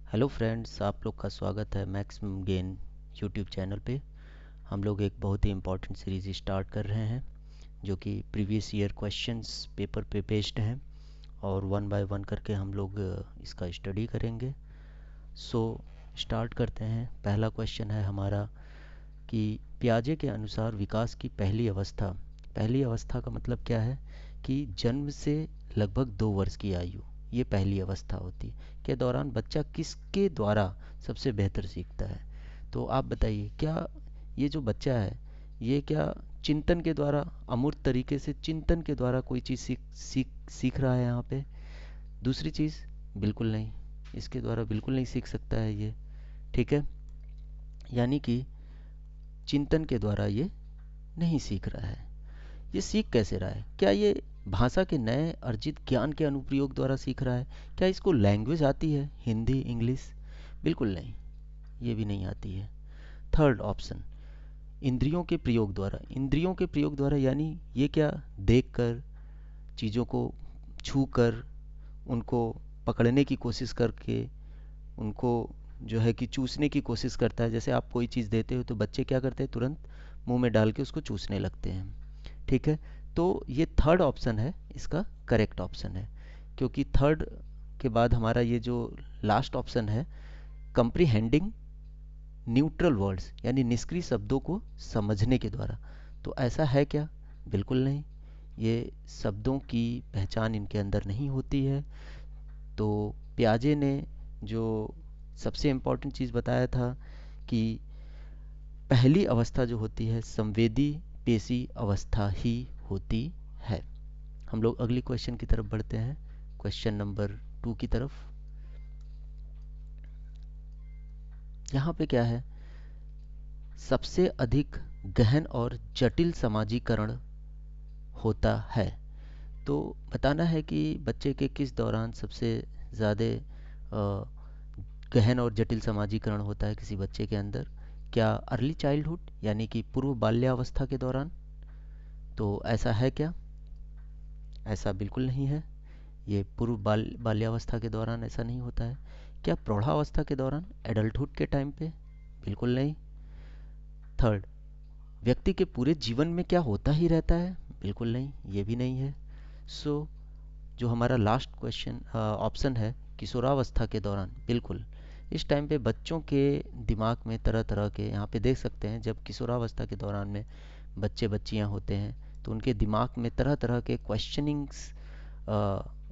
Hello friends, आप लोग का स्वागत है मैक्सिमम गेन यूट्यूब चैनल पे। हम लोग एक बहुत ही इम्पोर्टेंट सीरीज़ स्टार्ट कर रहे हैं जो कि प्रीवियस ईयर क्वेश्चंस पेपर पे बेस्ड हैं और वन बाय वन करके हम लोग इसका स्टडी करेंगे। सो स्टार्ट करते हैं। पहला क्वेश्चन है हमारा कि पियाजे के अनुसार विकास की पहली अवस्था का मतलब क्या है कि जन्म से लगभग 2 वर्ष की आयु, ये पहली अवस्था होती है के दौरान बच्चा किसके द्वारा सबसे बेहतर सीखता है। तो आप बताइए, क्या ये जो बच्चा है ये क्या चिंतन के द्वारा, अमूर्त तरीके से चिंतन के द्वारा कोई चीज़ सीख रहा है यहाँ पे? दूसरी चीज़, बिल्कुल नहीं, इसके द्वारा बिल्कुल नहीं सीख सकता है ये। ठीक है, यानी कि चिंतन के द्वारा ये नहीं सीख रहा है। ये सीख कैसे रहा है? क्या ये भाषा के नए अर्जित ज्ञान के अनुप्रयोग द्वारा सीख रहा है? क्या इसको लैंग्वेज आती है, हिंदी, इंग्लिश? बिल्कुल नहीं, ये भी नहीं आती है। थर्ड ऑप्शन, इंद्रियों के प्रयोग द्वारा यानी ये क्या देखकर, चीज़ों को छूकर, उनको पकड़ने की कोशिश करके, उनको जो है कि चूसने की कोशिश करता है। जैसे आप कोई चीज़ देते हो तो बच्चे क्या करते हैं, तुरंत मुंह में डाल के उसको चूसने लगते हैं। ठीक है, तो ये थर्ड ऑप्शन है, इसका करेक्ट ऑप्शन है। क्योंकि थर्ड के बाद हमारा ये जो लास्ट ऑप्शन है, कंप्रीहेंडिंग न्यूट्रल वर्ड्स, यानी निष्क्रिय शब्दों को समझने के द्वारा, तो ऐसा है क्या? बिल्कुल नहीं, ये शब्दों की पहचान इनके अंदर नहीं होती है। तो प्याजे ने जो सबसे इम्पोर्टेंट चीज़ बताया था कि पहली अवस्था जो होती है संवेदी पेशी अवस्था ही होती है। हम लोग अगली क्वेश्चन की तरफ बढ़ते हैं, क्वेश्चन नंबर 2 की तरफ। यहाँ पे क्या है, सबसे अधिक गहन और जटिल समाजीकरण होता है। तो बताना है कि बच्चे के किस दौरान सबसे ज़्यादा गहन और जटिल समाजीकरण होता है किसी बच्चे के अंदर। क्या अर्ली चाइल्डहुड यानी कि पूर्व बाल्यावस्था के दौरान? तो ऐसा है क्या? ऐसा बिल्कुल नहीं है, ये पूर्व बाल्यावस्था के दौरान ऐसा नहीं होता है। क्या प्रौढ़ावस्था के दौरान, एडल्टहुड के टाइम पे? बिल्कुल नहीं। थर्ड, व्यक्ति के पूरे जीवन में क्या होता ही रहता है? बिल्कुल नहीं, ये भी नहीं है। सो जो हमारा लास्ट क्वेश्चन ऑप्शन है किशोरावस्था के दौरान, बिल्कुल। इस टाइम पे बच्चों के दिमाग में तरह तरह के, यहाँ पे देख सकते हैं, जब किशोरावस्था के दौरान में बच्चे बच्चियाँ होते हैं तो उनके दिमाग में तरह तरह के क्वेश्चनिंग्स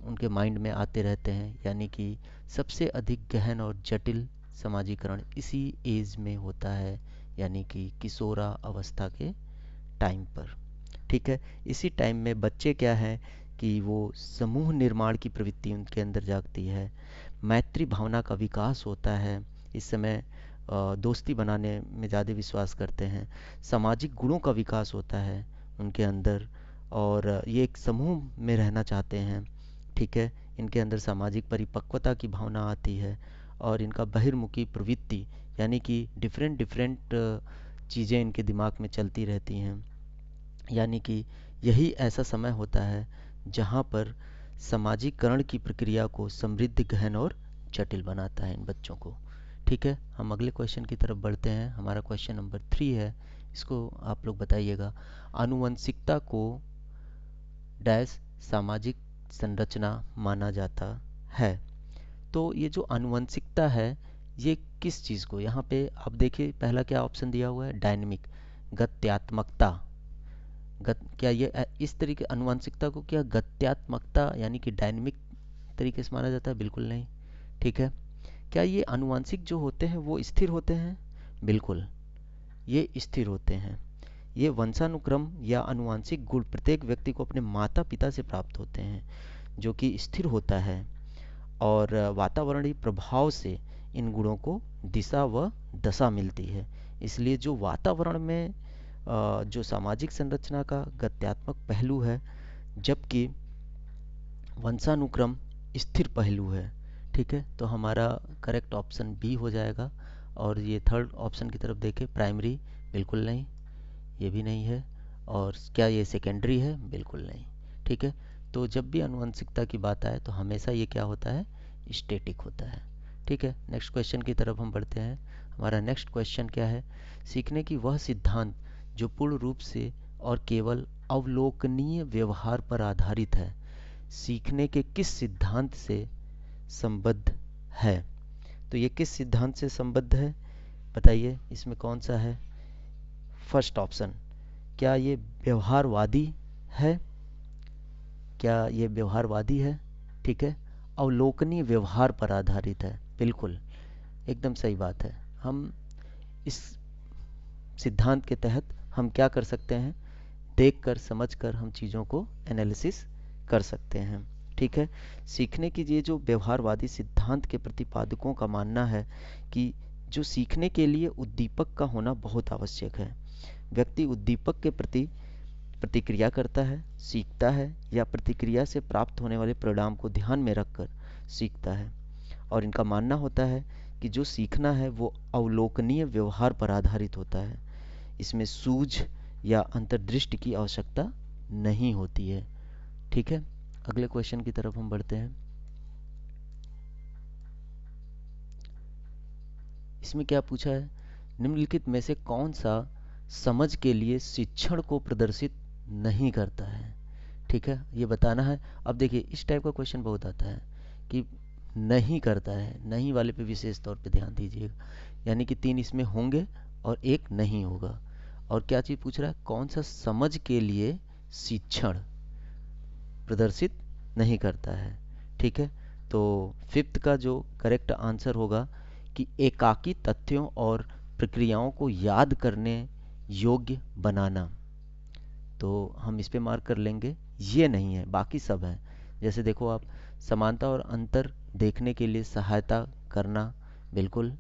उनके माइंड में आते रहते हैं। यानी कि सबसे अधिक गहन और जटिल समाजीकरण इसी एज में होता है, यानी कि किशोरा अवस्था के टाइम पर। ठीक है, इसी टाइम में बच्चे क्या हैं कि वो समूह निर्माण की प्रवृत्ति उनके अंदर जागती है, मैत्री भावना का विकास होता है। इस समय दोस्ती बनाने में ज़्यादा विश्वास करते हैं, सामाजिक गुणों का विकास होता है उनके अंदर, और ये एक समूह में रहना चाहते हैं। ठीक है, इनके अंदर सामाजिक परिपक्वता की भावना आती है और इनका बहिर्मुखी प्रवृत्ति, यानी कि डिफरेंट डिफरेंट चीज़ें इनके दिमाग में चलती रहती हैं। यानी कि यही ऐसा समय होता है जहाँ पर सामाजिकरण की प्रक्रिया को समृद्ध, गहन और जटिल बनाता है इन बच्चों को। ठीक है, हम अगले क्वेश्चन की तरफ बढ़ते हैं। हमारा क्वेश्चन नंबर 3 है, इसको आप लोग बताइएगा। आनुवंशिकता को डैश सामाजिक संरचना माना जाता है। तो ये जो आनुवंशिकता है, ये किस चीज़ को, यहाँ पे आप देखिए पहला क्या ऑप्शन दिया हुआ है, डायनेमिक, गत्यात्मकता। क्या ये इस तरीके आनुवंशिकता को क्या गत्यात्मकता यानी कि डायनेमिक तरीके से माना जाता है? बिल्कुल नहीं। ठीक है, क्या ये आनुवंशिक जो होते हैं वो स्थिर होते हैं? बिल्कुल, ये स्थिर होते हैं। ये वंशानुक्रम या आनुवंशिक गुण प्रत्येक व्यक्ति को अपने माता पिता से प्राप्त होते हैं, जो कि स्थिर होता है, और वातावरणीय प्रभाव से इन गुणों को दिशा व दशा मिलती है। इसलिए जो वातावरण में जो सामाजिक संरचना का गत्यात्मक पहलू है, जबकि वंशानुक्रम स्थिर पहलू है। ठीक है, तो हमारा करेक्ट ऑप्शन बी हो जाएगा। और ये थर्ड ऑप्शन की तरफ देखें, प्राइमरी, बिल्कुल नहीं, ये भी नहीं है। और क्या ये सेकेंडरी है? बिल्कुल नहीं। ठीक है, तो जब भी आनुवंशिकता की बात आए तो हमेशा ये क्या होता है, स्टैटिक होता है। ठीक है, नेक्स्ट क्वेश्चन की तरफ हम बढ़ते हैं। हमारा नेक्स्ट क्वेश्चन क्या है? सीखने की वह सिद्धांत जो पूर्ण रूप से और केवल अवलोकनीय व्यवहार पर आधारित है, सीखने के किस सिद्धांत से संबद्ध है? तो ये किस सिद्धांत से संबद्ध है, बताइए, इसमें कौन सा है? फर्स्ट ऑप्शन, क्या ये व्यवहारवादी है? क्या ये व्यवहारवादी है? ठीक है, अवलोकनीय व्यवहार पर आधारित है, बिल्कुल एकदम सही बात है। हम इस सिद्धांत के तहत हम क्या कर सकते हैं? देखकर समझकर हम चीज़ों को एनालिसिस कर सकते हैं। ठीक है, सीखने की ये जो व्यवहारवादी सिद्धांत के प्रतिपादकों का मानना है कि जो सीखने के लिए उद्दीपक का होना बहुत आवश्यक है। व्यक्ति उद्दीपक के प्रति प्रतिक्रिया करता है, सीखता है, या प्रतिक्रिया से प्राप्त होने वाले परिणाम को ध्यान में रखकर सीखता है। और इनका मानना होता है कि जो सीखना है वो अवलोकनीय व्यवहार पर आधारित होता है। इसमें सूझ या अंतर्दृष्टि की आवश्यकता नहीं होती है। ठीक है, अगले क्वेश्चन की तरफ हम बढ़ते हैं। इसमें क्या पूछा है? निम्नलिखित में से कौन सा समझ के लिए शिक्षण को प्रदर्शित नहीं करता है? ठीक है, ये बताना है। अब देखिए, इस टाइप का क्वेश्चन बहुत आता है कि नहीं करता है, नहीं वाले पे विशेष तौर पे ध्यान दीजिएगा। यानी कि 3 इसमें होंगे और 1 नहीं होगा। और क्या चीज़ पूछ रहा है? कौन सा समझ के लिए शिक्षण प्रदर्शित नहीं करता है। ठीक है, तो फिफ्थ का जो करेक्ट आंसर होगा कि एकाकी तथ्यों और प्रक्रियाओं को याद करने योग्य बनाना। तो हम इस पे मार्क कर लेंगे, ये नहीं है, बाकी सब है। जैसे देखो आप, समानता और अंतर देखने के लिए सहायता करना, बिल्कुल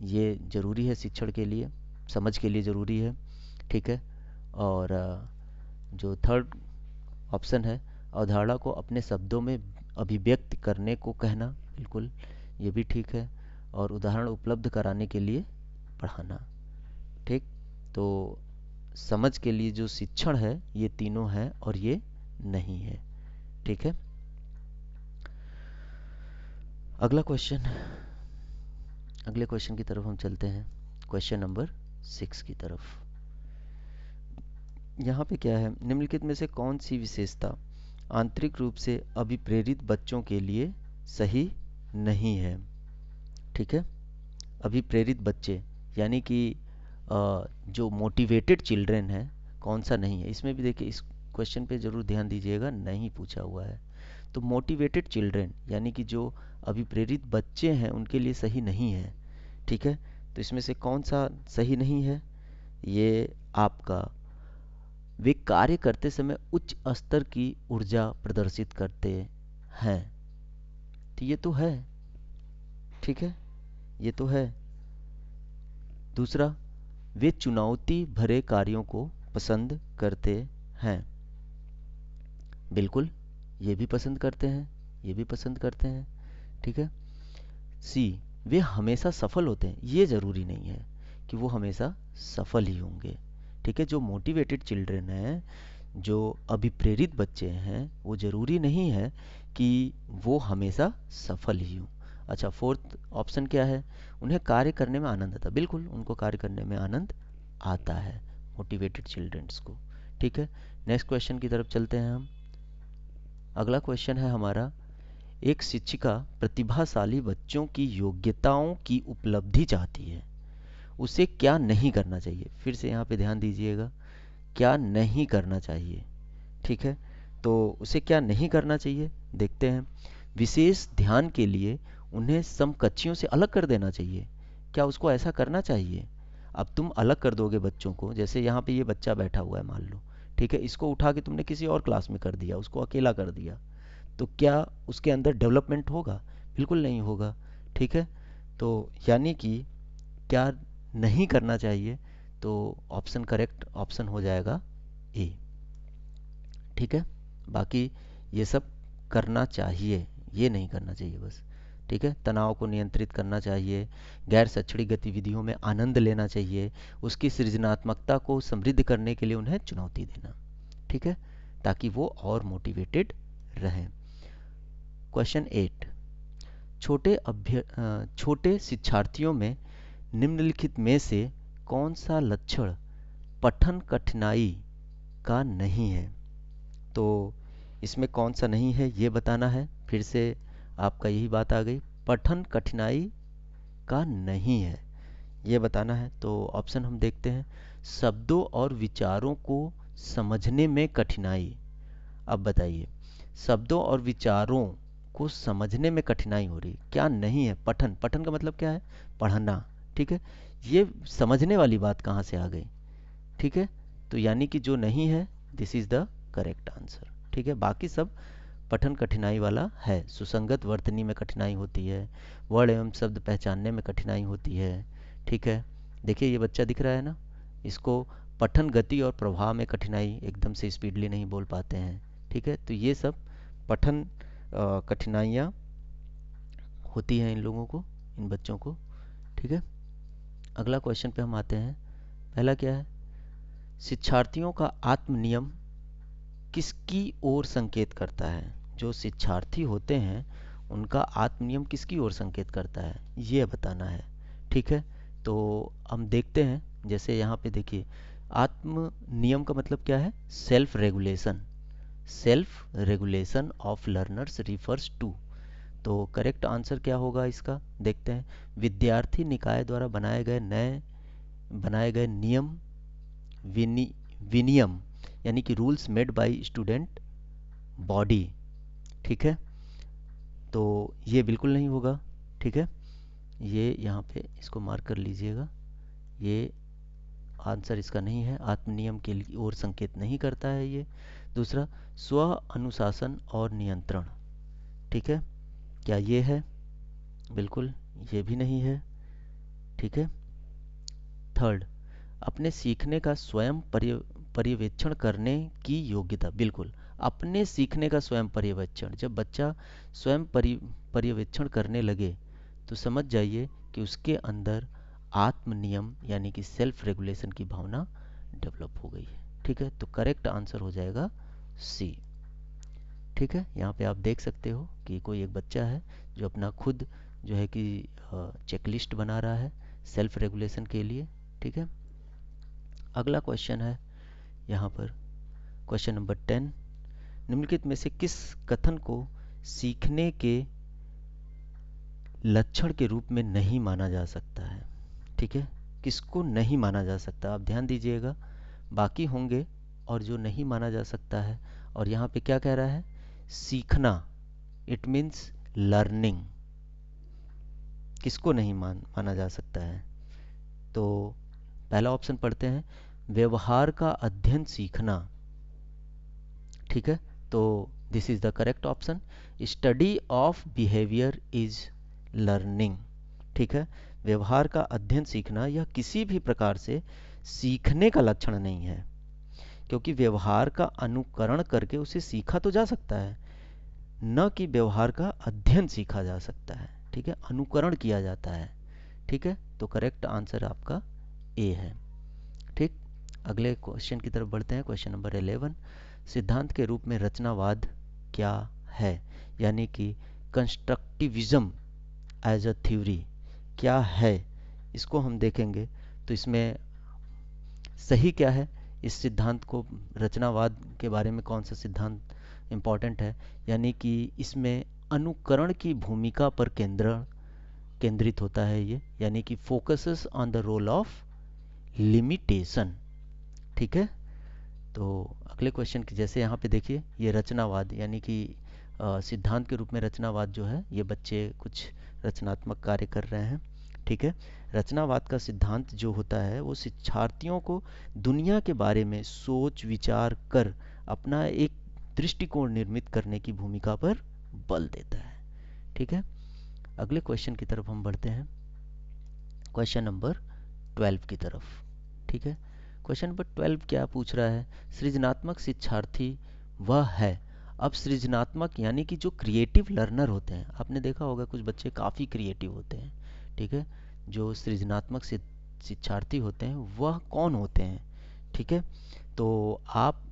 ये ज़रूरी है शिक्षण के लिए, समझ के लिए ज़रूरी है। ठीक है, और जो थर्ड ऑप्शन है, अवधारणा को अपने शब्दों में अभिव्यक्त करने को कहना, बिल्कुल ये भी ठीक है। और उदाहरण उपलब्ध कराने के लिए पढ़ाना। ठीक, तो समझ के लिए जो शिक्षण है ये तीनों है और ये नहीं है। ठीक है, अगला क्वेश्चन, अगले क्वेश्चन की तरफ हम चलते हैं, क्वेश्चन नंबर 6 की तरफ। यहाँ पे क्या है? निम्नलिखित में से कौन सी विशेषता आंतरिक रूप से अभिप्रेरित बच्चों के लिए सही नहीं है? ठीक है, अभिप्रेरित बच्चे यानी कि जो मोटिवेटेड चिल्ड्रेन है, कौन सा नहीं है? इसमें भी देखिए, इस क्वेश्चन पे ज़रूर ध्यान दीजिएगा, नहीं पूछा हुआ है। तो मोटिवेटेड चिल्ड्रेन यानी कि जो अभिप्रेरित बच्चे हैं उनके लिए सही नहीं है। ठीक है, तो इसमें से कौन सा सही नहीं है? ये आपका, वे कार्य करते समय उच्च स्तर की ऊर्जा प्रदर्शित करते हैं। तो ये तो है, ठीक है, ये तो है। दूसरा, वे चुनौती भरे कार्यों को पसंद करते हैं, बिल्कुल ये भी पसंद करते हैं, ये भी पसंद करते हैं। ठीक है, सी, वे हमेशा सफल होते हैं, ये ज़रूरी नहीं है कि वो हमेशा सफल ही होंगे। ठीक है, जो मोटिवेटेड चिल्ड्रन हैं, जो अभिप्रेरित बच्चे हैं, वो ज़रूरी नहीं है कि वो हमेशा सफल ही हों। अच्छा, फोर्थ ऑप्शन क्या है? उन्हें कार्य करने में आनंद आता है, बिल्कुल उनको कार्य करने में आनंद आता है मोटिवेटेड चिल्ड्रंस को। ठीक है, नेक्स्ट क्वेश्चन की तरफ चलते हैं हम। अगला क्वेश्चन है हमारा, एक शिक्षिका प्रतिभाशाली बच्चों की योग्यताओं की उपलब्धि चाहती है, उसे क्या नहीं करना चाहिए? फिर से यहाँ पे ध्यान दीजिएगा, क्या नहीं करना चाहिए? ठीक है, तो उसे क्या नहीं करना चाहिए, देखते हैं। विशेष ध्यान के लिए उन्हें समकक्षियों से अलग कर देना चाहिए, क्या उसको ऐसा करना चाहिए? अब तुम अलग कर दोगे बच्चों को, जैसे यहाँ पे ये बच्चा बैठा हुआ है मान लो, ठीक है, इसको उठा के तुमने किसी और क्लास में कर दिया, उसको अकेला कर दिया, तो क्या उसके अंदर डेवलपमेंट होगा? बिल्कुल नहीं होगा। ठीक है, तो यानी कि क्या नहीं करना चाहिए, तो ऑप्शन करेक्ट ऑप्शन हो जाएगा ए। ठीक है, बाकी ये सब करना चाहिए, ये नहीं करना चाहिए बस। ठीक है, तनाव को नियंत्रित करना चाहिए, गैर शैक्षणिक गतिविधियों में आनंद लेना चाहिए, उसकी सृजनात्मकता को समृद्ध करने के लिए उन्हें चुनौती देना। ठीक है, ताकि वो और मोटिवेटेड रहें। क्वेश्चन 8, छोटे शिक्षार्थियों में निम्नलिखित में से कौन सा लक्षण पठन कठिनाई का नहीं है? तो इसमें कौन सा नहीं है ये बताना है। फिर से आपका यही बात आ गई, पठन कठिनाई का नहीं है ये बताना है। तो ऑप्शन हम देखते हैं, शब्दों और विचारों को समझने में कठिनाई। अब बताइए, शब्दों और विचारों को समझने में कठिनाई हो रही, क्या नहीं है? पठन, पठन का मतलब क्या है? पढ़ना, ठीक है। ये समझने वाली बात कहाँ से आ गई? ठीक है, तो यानी कि जो नहीं है, this is the correct answer. ठीक है, बाकी सब पठन कठिनाई वाला है। सुसंगत वर्तनी में कठिनाई होती है, वर्ण एवं शब्द पहचानने में कठिनाई होती है। ठीक है, देखिए ये बच्चा दिख रहा है ना, इसको पठन गति और प्रभाव में कठिनाई, एकदम से स्पीडली नहीं बोल पाते हैं। ठीक है, तो ये सब पठन कठिनाइयाँ होती हैं इन लोगों को, इन बच्चों को। ठीक है, अगला क्वेश्चन पे हम आते हैं। पहला क्या है? शिक्षार्थियों का आत्म नियम किसकी ओर संकेत करता है? जो शिक्षार्थी होते हैं उनका आत्म नियम किसकी ओर संकेत करता है, ये बताना है। ठीक है, तो हम देखते हैं, जैसे यहाँ पे देखिए, आत्म नियम का मतलब क्या है? Self regulation. Self regulation of learners refers to. तो करेक्ट आंसर क्या होगा इसका, देखते हैं। विद्यार्थी निकाय द्वारा बनाए गए नियम, विनि विनियम, यानी कि rules made by student body. ठीक है, तो ये बिल्कुल नहीं होगा। ठीक है, ये यहाँ पे इसको मार्क कर लीजिएगा, ये आंसर इसका नहीं है, आत्म नियम की ओर संकेत नहीं करता है ये। दूसरा, स्व अनुशासन और नियंत्रण। ठीक है, क्या ये है? बिल्कुल ये भी नहीं है। ठीक है, थर्ड, अपने सीखने का स्वयं पर्यवेक्षण करने की योग्यता। बिल्कुल, अपने सीखने का स्वयं पर्यवेक्षण, जब बच्चा स्वयं पर्यवेक्षण करने लगे तो समझ जाइए कि उसके अंदर आत्म नियम यानी कि सेल्फ रेगुलेशन की भावना डेवलप हो गई है। ठीक है, तो करेक्ट आंसर हो जाएगा सी। ठीक है, यहाँ पे आप देख सकते हो कि कोई एक बच्चा है जो अपना खुद जो है कि चेकलिस्ट बना रहा है सेल्फ रेगुलेशन के लिए। ठीक है, अगला क्वेश्चन है यहाँ पर, क्वेश्चन नंबर 10, निम्नलिखित में से किस कथन को सीखने के लक्षण के रूप में नहीं माना जा सकता है? ठीक है, किसको नहीं माना जा सकता? आप ध्यान दीजिएगा, बाकी होंगे और जो नहीं माना जा सकता है। और यहाँ पे क्या कह रहा है? सीखना, इट मीन्स लर्निंग, किसको नहीं माना जा सकता है? तो पहला ऑप्शन पढ़ते हैं, व्यवहार का अध्ययन सीखना। ठीक है, तो this is the correct option. Study of behaviour is learning. ठीक है, व्यवहार का अध्ययन सीखना यह किसी भी प्रकार से सीखने का लक्षण नहीं है, क्योंकि व्यवहार का अनुकरण करके उसे सीखा तो जा सकता है, न कि व्यवहार का अध्ययन सीखा जा सकता है। ठीक है, अनुकरण किया जाता है। ठीक है, तो करेक्ट आंसर आपका ए है। ठीक, अगले क्वेश्चन की तरफ बढ़ते हैं, क्वेश्चन नंबर 11, सिद्धांत के रूप में रचनावाद क्या है? यानी कि कंस्ट्रक्टिविज्म एज अ थ्योरी क्या है, इसको हम देखेंगे। तो इसमें सही क्या है, इस सिद्धांत को, रचनावाद के बारे में कौन सा सिद्धांत इम्पोर्टेंट है? यानी कि इसमें अनुकरण की भूमिका पर केंद्रित होता है ये, यानी कि focuses on the role of limitation. ठीक है, तो अगले क्वेश्चन की, जैसे यहाँ पे देखिए, ये रचनावाद यानी कि सिद्धांत के रूप में रचनावाद जो है, ये बच्चे कुछ रचनात्मक कार्य कर रहे हैं। ठीक है, रचनावाद का सिद्धांत जो होता है वो शिक्षार्थियों को दुनिया के बारे में सोच विचार कर अपना एक दृष्टिकोण निर्मित करने की भूमिका पर बल देता है। ठीक है, अगले क्वेश्चन की तरफ हम बढ़ते हैं, क्वेश्चन नंबर 12 की तरफ। ठीक है, क्वेश्चन नंबर 12 क्या पूछ रहा है? सृजनात्मक शिक्षार्थी वह है। अब सृजनात्मक यानी कि जो क्रिएटिव लर्नर होते हैं, आपने देखा होगा कुछ बच्चे काफ़ी क्रिएटिव होते हैं। ठीक है, जो सृजनात्मक शिक्षार्थी होते हैं वह कौन होते हैं? ठीक है, तो आप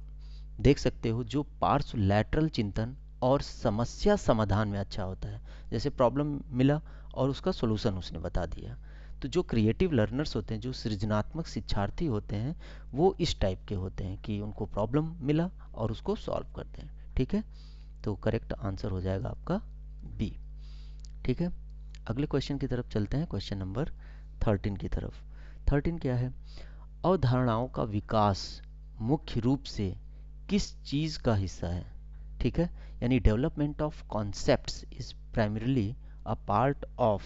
देख सकते हो, जो पार्श्व लैटरल चिंतन और समस्या समाधान में अच्छा होता है। जैसे प्रॉब्लम मिला और उसका सॉल्यूशन उसने बता दिया। तो जो क्रिएटिव लर्नर्स होते हैं, जो सृजनात्मक शिक्षार्थी होते हैं, वो इस टाइप के होते हैं कि उनको प्रॉब्लम मिला और उसको सॉल्व करते हैं। ठीक है, तो करेक्ट आंसर हो जाएगा आपका बी। ठीक है, अगले क्वेश्चन की तरफ चलते हैं, क्वेश्चन नंबर 13 की तरफ। 13 क्या है? अवधारणाओं का विकास मुख्य रूप से किस चीज़ का हिस्सा है? ठीक है, यानी development of concepts is primarily a part of,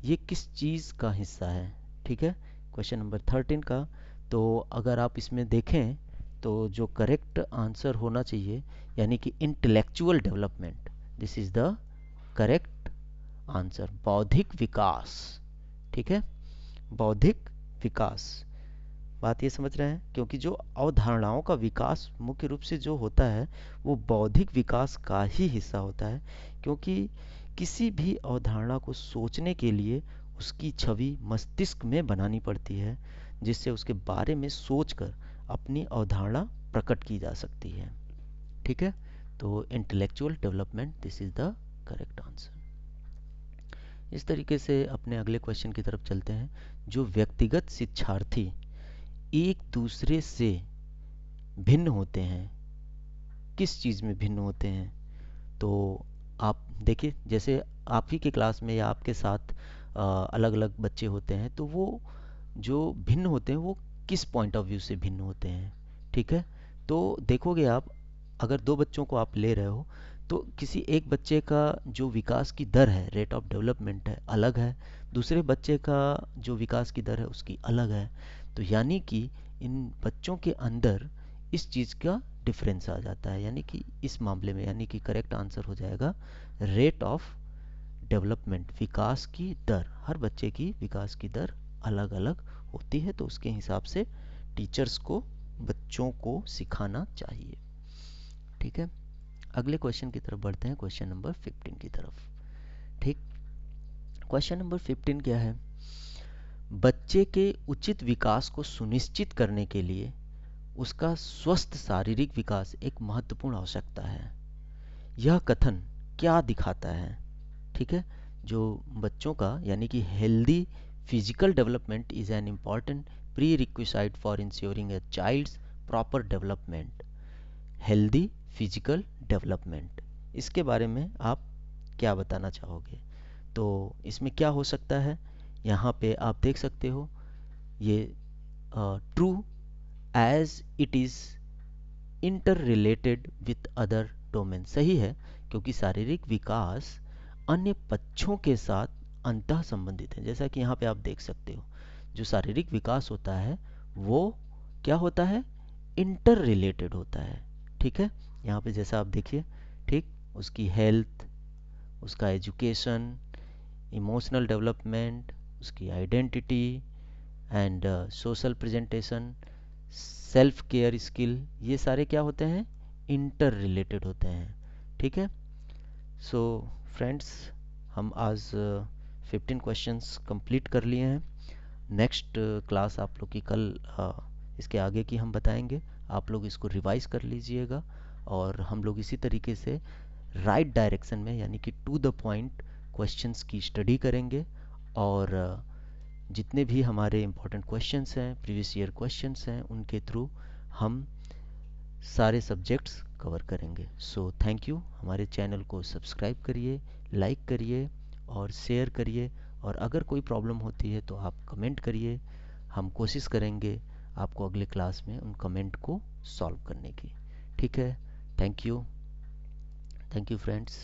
ये किस चीज़ का हिस्सा है? ठीक है, क्वेश्चन नंबर 13 का। तो अगर आप इसमें देखें तो जो करेक्ट आंसर होना चाहिए, यानी कि intellectual development, this is the correct answer, बौद्धिक विकास। ठीक है, बौद्धिक विकास। बात ये समझ रहे हैं, क्योंकि जो अवधारणाओं का विकास मुख्य रूप से जो होता है वो बौद्धिक विकास का ही हिस्सा होता है, क्योंकि किसी भी अवधारणा को सोचने के लिए उसकी छवि मस्तिष्क में बनानी पड़ती है, जिससे उसके बारे में सोचकर अपनी अवधारणा प्रकट की जा सकती है। ठीक है, तो intellectual development, this is the correct answer. इस तरीके से अपने अगले क्वेश्चन की तरफ चलते हैं। जो व्यक्तिगत शिक्षार्थी एक दूसरे से भिन्न होते हैं, किस चीज़ में भिन्न होते हैं? तो आप देखिए, जैसे आप ही के क्लास में या आपके साथ अलग अलग बच्चे होते हैं, तो वो जो भिन्न होते हैं वो किस पॉइंट ऑफ व्यू से भिन्न होते हैं? ठीक है, तो देखोगे आप, अगर दो बच्चों को आप ले रहे हो, तो किसी एक बच्चे का जो विकास की दर है, रेट ऑफ डेवलपमेंट है, अलग है, दूसरे बच्चे का जो विकास की दर है उसकी अलग है। तो यानी कि इन बच्चों के अंदर इस चीज़ का डिफरेंस आ जाता है, यानी कि इस मामले में, यानी कि करेक्ट आंसर हो जाएगा रेट ऑफ डेवलपमेंट, विकास की दर। हर बच्चे की विकास की दर अलग अलग होती है, तो उसके हिसाब से टीचर्स को बच्चों को सिखाना चाहिए। ठीक है, अगले क्वेश्चन की तरफ बढ़ते हैं, क्वेश्चन नंबर 15 की तरफ। ठीक, क्वेश्चन नंबर 15 क्या है? बच्चे के उचित विकास को सुनिश्चित करने के लिए उसका स्वस्थ शारीरिक विकास एक महत्वपूर्ण आवश्यकता है। यह कथन क्या दिखाता है? ठीक है, जो बच्चों का, यानी कि healthy physical development is an important prerequisite for ensuring a child's proper development. Healthy physical development, इसके बारे में आप क्या बताना चाहोगे? तो इसमें क्या हो सकता है? यहाँ पे आप देख सकते हो, ये true as it is interrelated with other domain, सही है, क्योंकि शारीरिक विकास अन्य पक्षों के साथ अंतः संबंधित है। जैसा कि यहाँ पे आप देख सकते हो, जो शारीरिक विकास होता है वो क्या होता है? इंटर रिलेटेड होता है। ठीक है, यहाँ पे जैसा आप देखिए, ठीक, उसकी हेल्थ, उसका एजुकेशन, इमोशनल डेवलपमेंट, उसकी identity and social presentation, self care skill, ये सारे क्या होते हैं? इंटर रिलेटेड होते हैं। ठीक है, सो फ्रेंड्स, हम आज 15 क्वेश्चंस कंप्लीट कर लिए हैं। नेक्स्ट क्लास आप लोग की कल इसके आगे की हम बताएंगे। आप लोग इसको रिवाइज कर लीजिएगा, और हम लोग इसी तरीके से राइट डायरेक्शन में, यानी कि टू द पॉइंट क्वेश्चंस की स्टडी करेंगे, और जितने भी हमारे इम्पोर्टेंट क्वेश्चंस हैं, प्रीवियस ईयर क्वेश्चंस हैं, उनके थ्रू हम सारे सब्जेक्ट्स कवर करेंगे। So thank you. हमारे चैनल को सब्सक्राइब करिए, लाइक करिए और शेयर करिए, और अगर कोई प्रॉब्लम होती है तो आप कमेंट करिए। हम कोशिश करेंगे आपको अगले क्लास में उन कमेंट को सॉल्व करने की। ठीक है, thank you. Thank you friends.